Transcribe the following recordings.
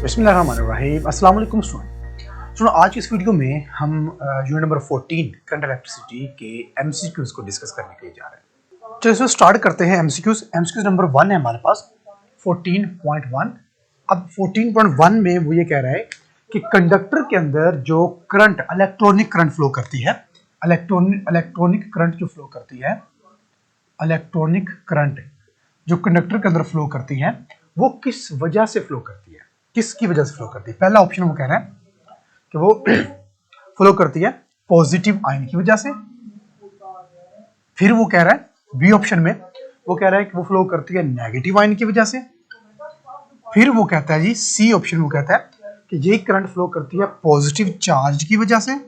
बिस्मिल्लाहिर्रहमानिर्रहीम। अस्सलाम वालेकुम स्टूडेंट। आज की इस वीडियो में हम यूनिट नंबर 14 करंट इलेक्ट्रिसिटी के एमसीक्यूज को डिस्कस करने के लिए जा रहे हैं। चलो इसमें स्टार्ट करते हैं। एमसीक्यूज नंबर 1 है हमारे पास 14.1। अब 14.1 में वो ये कह रहा है कि कंडक्टर के अंदर जो करंट इलेक्ट्रॉनिक करंट फ्लो करती है, इलेक्ट्रॉनिक करंट जो फ्लो करती है, इलेक्ट्रॉनिक करंट जो कंडक्टर के अंदर फ्लो करती है वो किस वजह से फ्लो करती है, किसकी वजह से फ्लो करती है। पहला ऑप्शन वो कह रहा है कि वो फ्लो करती है पॉजिटिव आयन की वजह से। फिर वो कह रहा है बी ऑप्शन में वो कह रहा है कि वो फ्लो करती है नेगेटिव आयन की वजह से। फिर वो कहता है जी सी ऑप्शन वो कहता है कि ये करंट फ्लो करती है पॉजिटिव चार्ज की वजह से।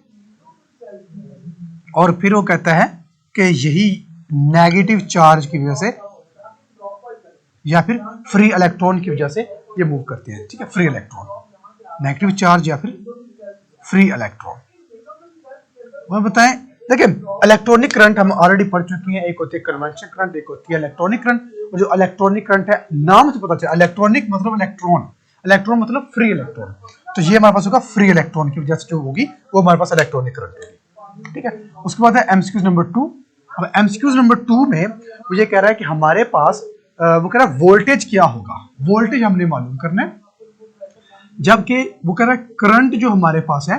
और फिर वो कहता है कि यही नेगेटिव चार्ज की वजह से या फिर फ्री इलेक्ट्रॉन की वजह से ये मूव करते हैं। ठीक है, फ्री इलेक्ट्रॉन, नेगेटिव चार्ज या फिर फ्री इलेक्ट्रॉन। वो बताएं, देखिए इलेक्ट्रॉनिक करंट हम ऑलरेडी पढ़ चुके हैं। एक होती है कन्वेंशन करंट, एक होती है इलेक्ट्रॉनिक करंट। और जो इलेक्ट्रॉनिक करंट है नाम से पता चला, इलेक्ट्रॉनिक मतलब इलेक्ट्रॉन, इलेक्ट्रॉन मतलब फ्री इलेक्ट्रॉन। तो ये हमारे पास होगा फ्री इलेक्ट्रॉन की वजह से जो होगी वो हमारे पास इलेक्ट्रॉनिक करंट होगी। ठीक है, उसके बाद है एमसीक्यूज नंबर 2। अब एमसीक्यूज नंबर 2 में वो ये कह रहा है कि हमारे पास वो कह रहा है वोल्टेज क्या होगा, वोल्टेज हमने मालूम करना है। जबकि वो कह रहा है करंट जो हमारे पास है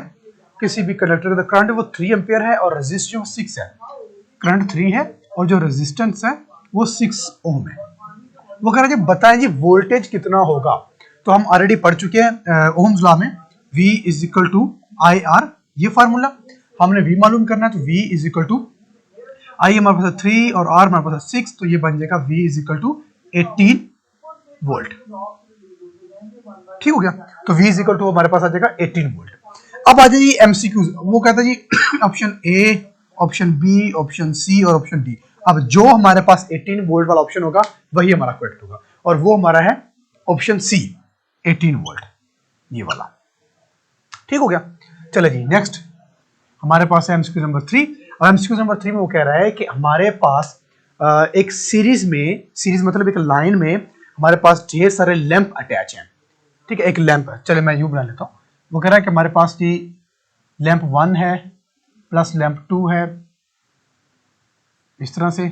किसी भी कंडक्टर का करंट वो 3 एम्पियर है और रेजिस्टेंस जो 6 है। करंट 3 है और जो रेजिस्टेंस है वो 6 ओम है। वो कह रहा है जी बताएं जी वोल्टेज कितना होगा। तो हम ऑलरेडी पढ़ चुके हैं ओम्स लॉ में V is equal to I R, ये फार्मूला हमने V मालूम करना है। तो V is equal to I हमारे पास 3 और R हमारे पास 6, तो ये बन जाएगा V is equal to 18 volt. ठीक हो गया, तो V इज इक्वल टू हमारे पास आ जाएगा 18 वोल्ट। अब आ जाइए एमसीक्यूज। वो कहता है जी option A, option B, option C और ऑप्शन डी। अब जो हमारे पास 18 वोल्ट वाला ऑप्शन होगा वही हमारा करेक्ट होगा और वो हमारा है ऑप्शन सी 18 वोल्ट, ये वाला। ठीक हो गया, चले जी नेक्स्ट हमारे पास है एमसीक्यू नंबर 3। और एमसीक्यू नंबर 3 में वो कह रहा है कि हमारे पास एक सीरीज मतलब एक लाइन में हमारे पास ढेर सारे लैंप अटैच हैं। ठीक है, एक लैंप है, चले मैं यूं बना लेता हूं। वो कह रहा है कि हमारे पास जी लैंप 1 है प्लस लैंप 2 है, इस तरह से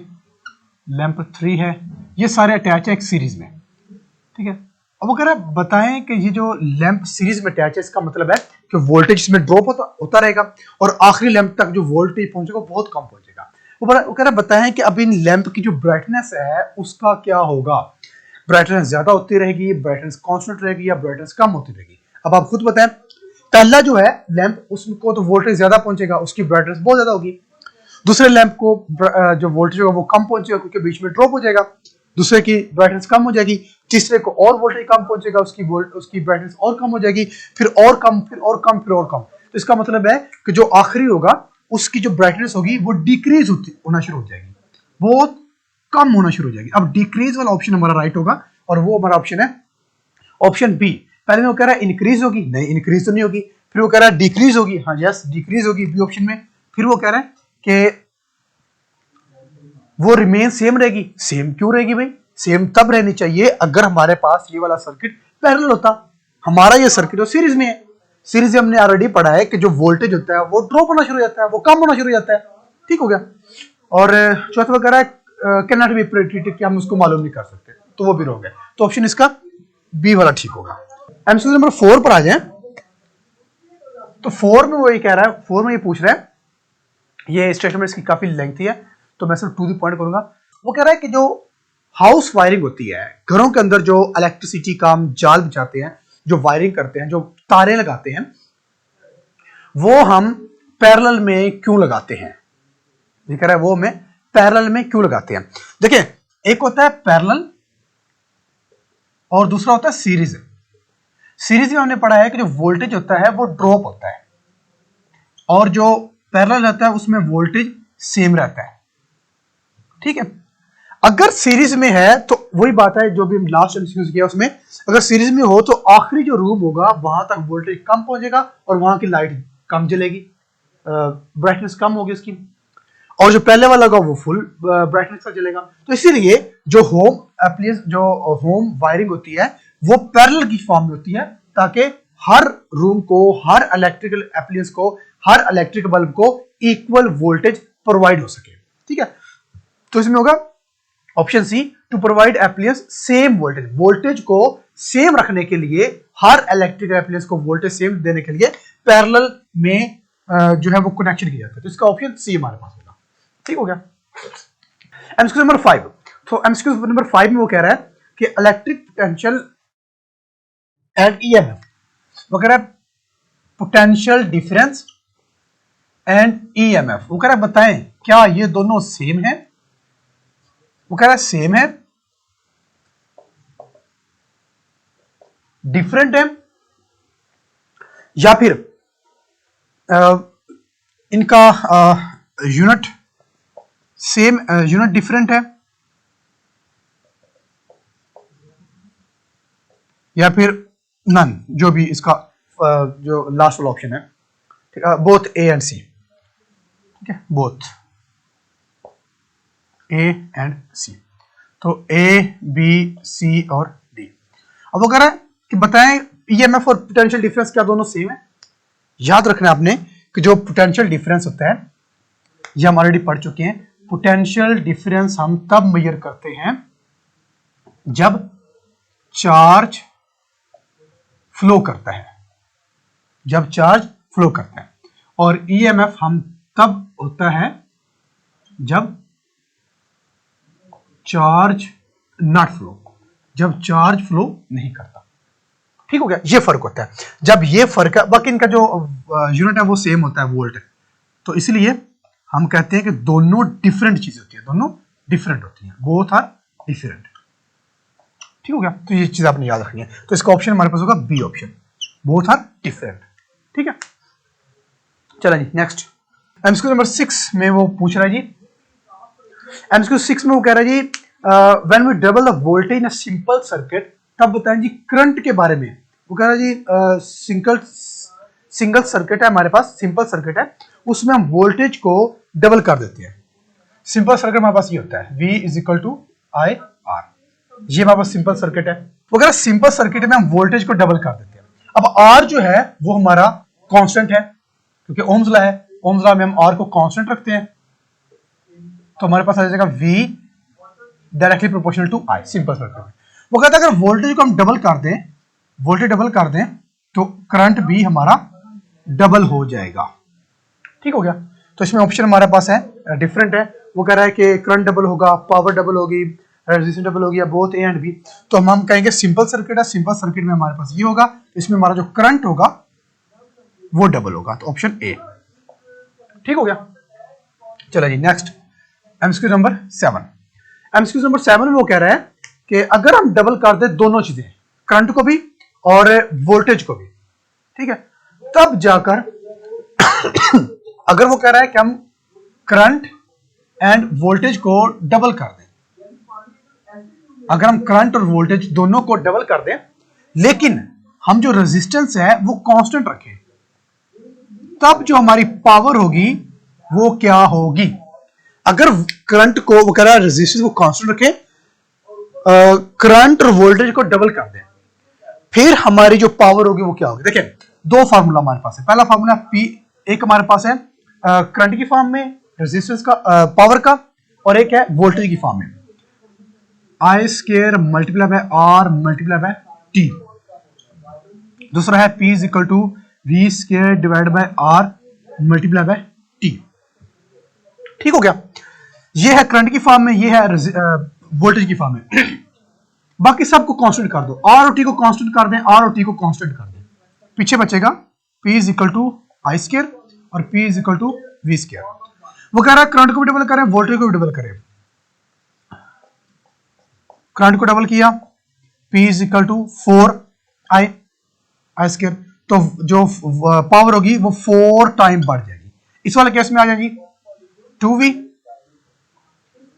लैंप 3 है, ये सारे अटैच है एक सीरीज में। ठीक है, अब वो कह रहा है बताएं कि ये जो लैंप सीरीज में अटैच है इसका मतलब है कि वोल्टेज इसमें ड्रॉप होता रहेगा और आखिरी लैंप तक जो वोल्टेज पहुंचेगा वो बहुत कम पहुंचेगा। वो कह रहा है बताएं कि अब इन लैंप की जो ब्राइटनेस है उसका क्या होगा। ब्राइटनेस ज्यादा होती रहेगी, ब्राइटनेस कांस्टेंट रहेगी या ब्राइटनेस कम होती रहेगी। अब आप खुद बताएं, पहला जो है लैंप उसको तो वोल्टेज ज्यादा पहुंचेगा, उसकी ब्राइटनेस बहुत ज्यादा होगी। दूसरे लैंप को जो वोल्टेज होगा वो कम पहुंचेगा क्योंकि बीच में ड्रॉप हो जाएगा, दूसरे की ब्राइटनेस कम हो जाएगी। तीसरे को और वोल्टेज कम पहुंचेगा, उसकी ब्राइटनेस और कम हो जाएगी, फिर और कम, फिर और कम, फिर और कम। तो इसका मतलब है कि जो आखिरी होगा उसकी जो ब्राइटनेस होगी वो डिक्रीज होना शुरू हो जाएगी, बहुत कम होना शुरू हो जाएगी। अब डिक्रीज वाला ऑप्शन हमारा राइट होगा और वो हमारा ऑप्शन है ऑप्शन बी। पहले में वो कह रहा है इंक्रीज होगी, नहीं इंक्रीज तो नहीं होगी। फिर वो कह रहा है डिक्रीज होगी, हाँ यस डिक्रीज होगी बी ऑप्शन में। फिर वो कह रहा है कि वो रिमेन सेम रहेगी। सेम क्यों रहेगी भाई, सेम तब रहनी चाहिए अगर हमारे पास ये वाला सर्किट पैरेलल होता। हमारा ये सर्किट तो सीरीज में है, सीरीज में हमने ऑलरेडी पढ़ा है कि जो वोल्टेज होता है वो ड्रॉप होना शुरू हो जाता है, वो कम होना शुरू हो जाता है। ठीक हो गया, और चौथा वगैरह है कैन नॉट बी प्रेडिक्टेड कि हम उसको मालूम नहीं कर सकते, तो वो भी रॉन्ग है। तो ऑप्शन इसका बी वाला ठीक होगा। एमसीक्यू नंबर 4 पर आ जाए। तो 4 में वो ये कह रहा है, 4 में ये पूछ रहा है, ये स्टेटमेंट इसकी काफी लेंथी है तो मैं सिर्फ टू द पॉइंट करूंगा। वो कह रहा है कि जो हाउस वायरिंग होती है, घरों के अंदर जो इलेक्ट्रिसिटी का हम जाल बिछाते हैं, जो वायरिंग करते हैं, जो तारे लगाते हैं, वो हम पैरेलल में क्यों लगाते हैं। ये कह रहा है वो हमें पैरेलल में क्यों लगाते हैं। देखिए एक होता है पैरेलल और दूसरा होता है सीरीज। सीरीज में हमने पढ़ा है कि जो वोल्टेज होता है वो ड्रॉप होता है और जो पैरेलल रहता है उसमें वोल्टेज सेम रहता है। ठीक है, अगर सीरीज में है तो वही बात है जो भी हम लास्ट यूज किया उसमें, अगर सीरीज में हो तो आखिरी जो रूम होगा वहां तक वोल्टेज कम पहुंचेगा और वहां की लाइट कम जलेगी, ब्राइटनेस कम होगी उसकी, और जो पहले वाला होगा वो फुल ब्राइटनेस का जलेगा। तो इसीलिए जो होम वायरिंग होती है वो पैरेलल की फॉर्म में होती है ताकि हर रूम को, हर इलेक्ट्रिकल एप्लायंस को, हर इलेक्ट्रिक बल्ब को इक्वल वोल्टेज प्रोवाइड हो सके। ठीक है, तो इसमें होगा option C, to provide appliance same voltage. Voltage को सेम रखने के लिए, हर इलेक्ट्रिकल एप्लायंस को वोल्टेज सेम देने के लिए पैरेलल में जो है वो कनेक्शन किया जाता है। तो इसका ऑप्शन सी हमारे पास होगा। ठीक हो गया। एमसीक्यू नंबर 5, तो एमसीक्यू नंबर 5 में वो कह रहा है कि इलेक्ट्रिक पोटेंशियल एंड ईएमएफ, वो कह रहा है पोटेंशियल डिफरेंस एंड ईएमएफ, वो कह रहा है बताएं क्या ये दोनों सेम है। वो कह रहा है सेम है, डिफरेंट है, या फिर इनका यूनिट सेम, यूनिट डिफरेंट है, या फिर नन, जो भी इसका जो लास्ट वाला ऑप्शन है। ठीक है, बोथ ए एंड सी। ठीक है, बोथ ए एंड सी, तो ए बी सी और डी। अब वो कह रहा है कि बताएं ईएमएफ और पोटेंशियल डिफरेंस क्या दोनों सेम है। याद रखना आपने कि जो पोटेंशियल डिफरेंस होता है, ये हम ऑलरेडी पढ़ चुके हैं। पोटेंशियल डिफरेंस हम तब मेजर करते हैं जब चार्ज फ्लो करता है, जब चार्ज फ्लो करता है, और ईएमएफ हम तब होता है जब चार्ज नॉट फ्लो, जब चार्ज फ्लो नहीं करता। ठीक हो गया, ये फर्क होता है। जब ये फर्क है, बाकी इनका जो यूनिट है वो सेम होता है, वोल्ट है, तो इसलिए हम कहते हैं कि दोनों डिफरेंट चीजें होती है, दोनों डिफरेंट होती हैं, बोथ आर डिफरेंट। ठीक हो गया, तो ये चीज आपने याद रखनी है। तो इसका ऑप्शन हमारे पास होगा B option, both are different. ठीक है, चलो जी नेक्स्ट। एमसीक्यू नंबर 6 में वो पूछ रहा है जी, एमसीक्यू 6 में वो कह रहा है जी when we double the voltage in a simple circuit, तब बताएं जी करंट के बारे में। वो कह रहा है जी सिंगल सर्किट है हमारे पास, सिंपल सर्किट है, उसमें हम वोल्टेज को डबल कर देते हैं। सिंपल सर्किट हमारे पास ये होता है V is equal to I R, ये हमारे पास सिंपल सर्किट है। वो कह रहा है सिंपल सर्किट में हम वोल्टेज को डबल कर देते हैं। अब R जो है वो हमारा कांस्टेंट है, क्योंकि ओम्स लॉ है, ओम्स लॉ में हम R को कांस्टेंट रखते हैं, तो हमारे पास आ जाएगा V directly proportional to I simple circuit में। वो कहता है अगर वोल्टेज को हम डबल कर दें, वोल्टेज डबल कर दें, तो करंट भी हमारा डबल हो जाएगा। ठीक हो गया, तो इसमें ऑप्शन हमारे पास है डिफरेंट है। वो कह रहा है कि करंट डबल होगा, पावर डबल होगी, रेजिस्टेंस डबल होगी, या बोथ ए एंड बी। तो हम कहेंगे सिंपल सर्किट है, सिंपल सर्किट में हमारे पास ये होगा, इसमें हमारा जो करंट होगा वो डबल होगा, तो ऑप्शन ए। ठीक हो गया, चलो जी next MCQ number 7। MCQ number 7 में वो कह रहा है कि अगर हम डबल कर दे दोनों चीजें, करंट को भी और वोल्टेज को भी, ठीक है, तब जाकर अगर वो कह रहा है कि हम करंट एंड वोल्टेज को डबल कर दें, अगर हम करंट और वोल्टेज दोनों को डबल कर दें, लेकिन हम जो रेजिस्टेंस है वो कांस्टेंट रखें, तब जो हमारी पावर होगी वो क्या होगी। अगर करंट को, वो कह रहा है रेजिस्टेंस को कांस्टेंट रखें, करंट और वोल्टेज को डबल कर दें, फिर हमारी जो पावर होगी वो क्या होगी। देखिए दो फार्मूला हमारे पास है। पहला फार्मूला P, एक हमारे पास है करंट की फॉर्म में, रेजिस्टेंस का, पावर का, और एक है वोल्टेज की फॉर्म में, I square multiply by R multiply by T। दूसरा है P is equal to V square divide by R multiply by T। ठीक हो गया, ये है करंट की फॉर्म में, ये है वोल्टेज की फॉर्म में। बाकी सबको कांस्टेंट कर दो, R और T को कांस्टेंट कर दें, R और T को कांस्टेंट कर दें, पीछे बचेगा P is equal to I square और P is equal to V square. वो कह रहा है करंट को भी डबल करें, वोल्टेज को भी डबल करें। करंट को डबल किया, P is equal to 4I square, तो जो पावर होगी वो 4 टाइम बढ़ जाएगी। इस वाले केस में आ जाएगी 2V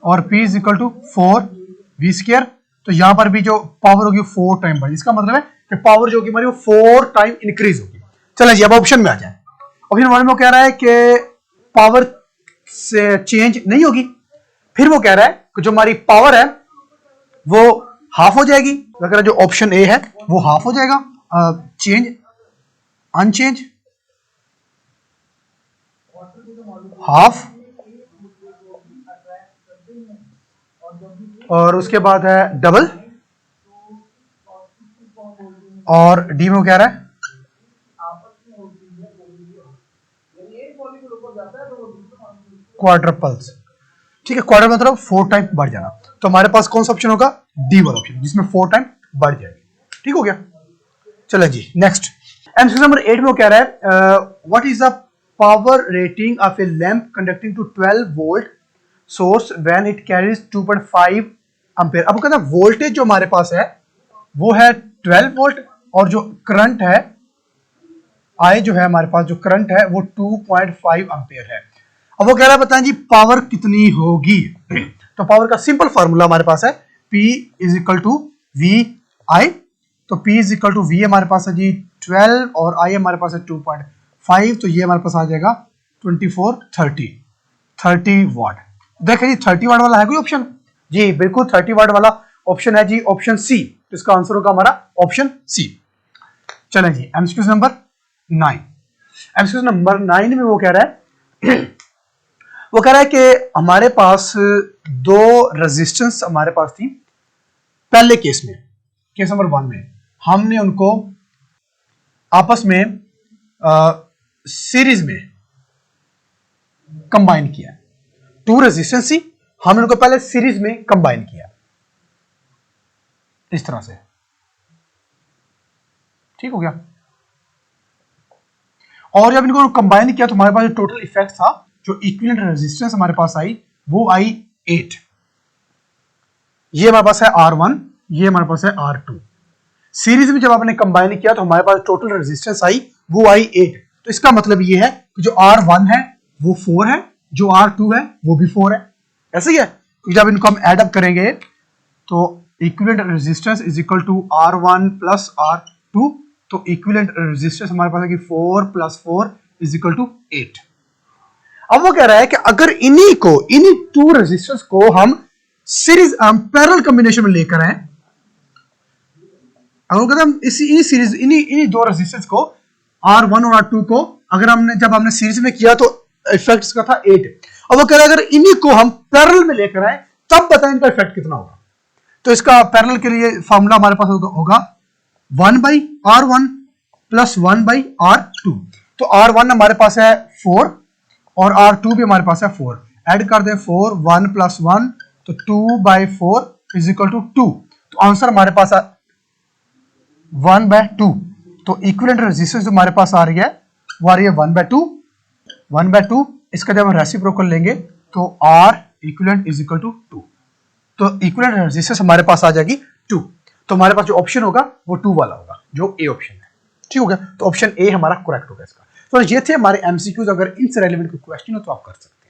और P is equal to 4V square, तो यहां पर भी जो पावर होगी 4 टाइम बढ़ेगी। इसका मतलब है कि पावर जो होगी हमारी वो 4 टाइम इंक्रीज होगी। चलो जी अब ऑप्शन में आ जाए। ऑप्शन वन में कह रहा है कि पावर से चेंज नहीं होगी, फिर वो कह रहा है कि जो हमारी पावर है वो हाफ हो जाएगी। अगर जो ऑप्शन ए है वो हाफ हो जाएगा, चेंज, अनचेंज, हाफ, और उसके बाद है डबल, और डी में वो कह रहा है क्वाड्रपल्स। ठीक है, क्वाड्रपल मतलब 4 टाइम बढ़ जाना। तो हमारे पास कौन सा ऑप्शन होगा? डी वाला ऑप्शन, जिसमें 4 टाइम बढ़ जाएगी। ठीक हो गया, चलो जी नेक्स्ट। एमसीक्यू नंबर 8 में वो कह रहा है what is the power rating of a lamp conducting to 12 volt source when it carries 2.5 ampere. अब कहता है वोल्टेज जो हमारे पास है वो है 12 वोल्ट, और जो करंट है आई जो है हमारे पास, जो करंट है वो 2.5 एम्पीयर है। अब वो कह रहा है बताएं जी पावर कितनी होगी। तो पावर का सिंपल फार्मूला हमारे पास है P is equal to V I. तो P is equal to V हमारे पास है जी 12 और I हमारे पास है 2.5, तो ये हमारे पास आ जाएगा 30 वाट। देखें जी 30 वाट वाला है कोई ऑप्शन? जी बिल्कुल 30 वाट वाला ऑप्शन है जी, ऑप्शन सी। तो इसका आंसर होगा हमारा ऑप्शन सी। चलें जी एमसीक्यू नंबर 9। एमसीक्यू नंबर 9 में वो कह रहा है वो कह रहा है कि हमारे पास 2 रेजिस्टेंस हमारे पास थी पहले केस में, केस नंबर 1 में हमने उनको आपस में सीरीज में कंबाइन किया। 2 रेजिस्टेंस थी, हमने उनको पहले सीरीज में कंबाइन किया इस तरह से। ठीक हो गया, और जब इनको कंबाइन किया तो हमारे पास जो टोटल इफेक्ट था, जो इक्विवेलेंट रेजिस्टेंस हमारे पास आई वो आई 8। ये हमारे पास है R1, ये हमारे पास है R2। सीरीज में जब आपने कंबाइन किया तो हमारे पास टोटल रेजिस्टेंस आई वो आई 8। तो इसका मतलब ये है कि जो R1 है वो 4 है, जो R2 है वो भी 4 है। ऐसे ही है, तो जब इनको हम एड अप करेंगे तो equivalent resistance is equal to R1 plus R2। तो इक्विवेलेंट रेजिस्टेंस हमारे पास है कि 4 प्लस 4 इज इक्वल टू 8। अब वो कह रहा है कि अगर इन्हीं 2 रेजिस्टेंस को हम सीरीज पैरेलल कॉम्बिनेशन में लेकर आए, अगर कहते हम इसी सीरीज इन्हीं 2 रेजिस्टेंस को R1 और R2 को अगर जब हमने सीरीज में किया तो इफेक्ट इसका था 8। अब वो कह रहा है अगर इन्हीं को हम पैरेलल में लेकर आए तब बताएं इनका इफेक्ट कितना होगा। तो इसका पैरेलल के लिए फॉर्मूला हमारे पास होगा 1/R1 प्लस 1/R2। तो R1 हमारे पास है 4 और R2 भी हमारे पास है 4। ऐड कर दें 4, 1 प्लस 1 तो 2/4 इज इक्वल टू 2। तो आंसर हमारे पास 1/2। तो इक्विवेलेंट रेजिस्टेंस हमारे पास आ रही है वो आ रही है 1/2। इसका जब हम रेसिप्रोकल लेंगे तो R equivalent is equal to 2। तो इक्विवेलेंट रेजिस्टेंस हमारे पास आ जाएगी 2। तो हमारे पास जो ऑप्शन होगा वो 2 वाला होगा, जो ए ऑप्शन है। ठीक हो गया, तो ऑप्शन ए हमारा करेक्ट होगा इसका। तो ये थे हमारे एमसीक्यूज। अगर इनसे रेलेवेंट कोई क्वेश्चन हो तो आप कर सकते हैं।